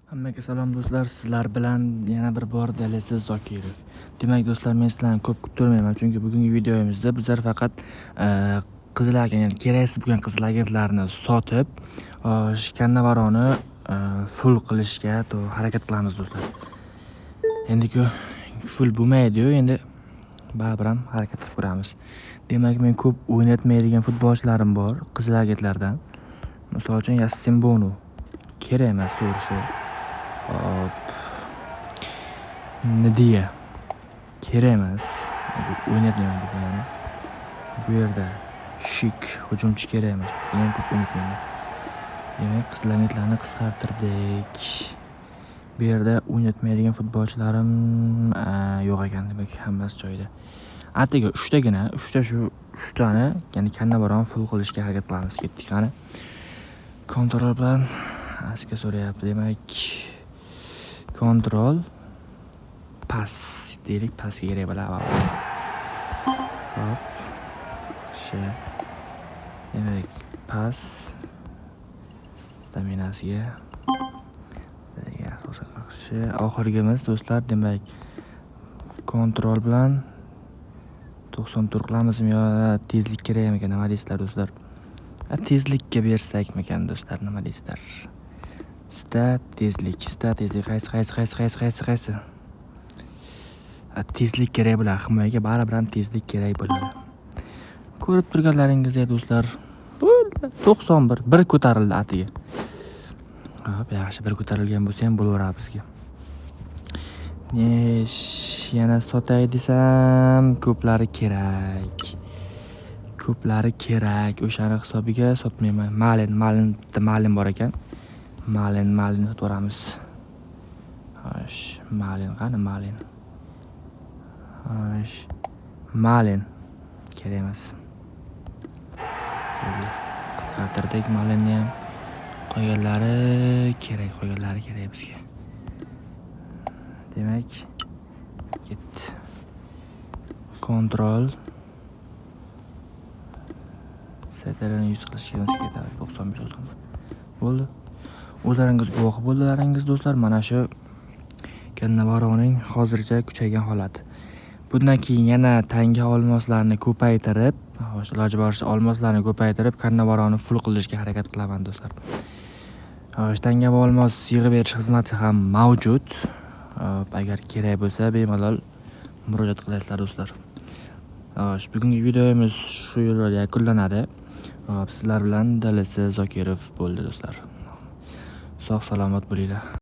Hammaga salom do'stlar, sizlar bilan yana bir bor Dalasiz Zokirov. Demak do'stlar, men sizlarni ko'p kuttirmayman, chunki bugungi videomizda bizlar faqat qizil agent, ya'ni keraksiz bo'lgan qizil agentlarni sotib, Kannavaroni full qilishga harakat qilamiz do'stlar. Endi-ku full bo'lmaydi-yu, endi baribir ham harakat qilib ko'ramiz. Demak, men ko'p o'ynatmaydigan futbolchilarim bor qizil agentlardan. Misol uchun Yassin Bono kerak emas to'g'risi. Nidiya kerak emas, o'ynatmayman buni. Bu yerda Shik hujumchi kerak emas, buni ham ko'p o'ynatmayman. Demak, qizil agentlarni qisqartirdik. Bu yerda o'ynatmaydigan futbolchilarim yo'q ekan, demak hammasi joyida. Atigi 3tani, ya'ni Kannavaron full qilishga harakat qilamiz. Ketdik qani. Kontrol bilan asga so'rayapti. Demak, kontrol pas deylik, pasga kerak bo'ladi. Hop. Demak, pas staminasiga oxirgimiz do'stlar. Demak, kontrol bilan 90 qilamizmi yo tezlik kerakmi ekan, nima deysizlar do'stlar? Tezlikka bersakmikan do'stlar, nima deysizlar? Tezlik qaysi? Tezlik kerak bo'ladi, himoyaga baribir ham tezlik kerak bo'ladi. Ko'rib turganlaringizdek do'stlar, 91 bir ko'tarildi atiga. Hop, yaxshi, bir ko'tarilgan bo'lsa ham bo'laveradi bizga. Yana sotay desam, ko'plari kerak. O'shani hisobiga sotmayman. Malin bor ekan. Malin sotib yuboramiz. Xo'sh, Malin qani? Malin kerak emas. Qisqartirdik Malinni ham. Qolganlari kerak bizga. Demak, ketdi. Kontrol setlarni 100 qilishga ketadi. 95 bo'ldi. O'zlaringiz guvoh bo'ldilaringiz do'stlar, mana shu Kannavaroning hozircha kuchaygan holati. Bundan keyin yana tanga olmoslarni ko'paytirib, iloji boricha olmoslarni ko'paytirib Kannavaroni full qilishga harakat qilaman do'stlar. Tanga va olmos yig'ib berish xizmati ham mavjud. Agar kerak bo'lsa bemalol murojaat qilasizlar do'stlar. Bugungi videomiz shu yo'lda yakunlanadi. Sizlar bilan Dalasiz Zokirov bo'ldi do'stlar. Sog' salomat bo'linglar.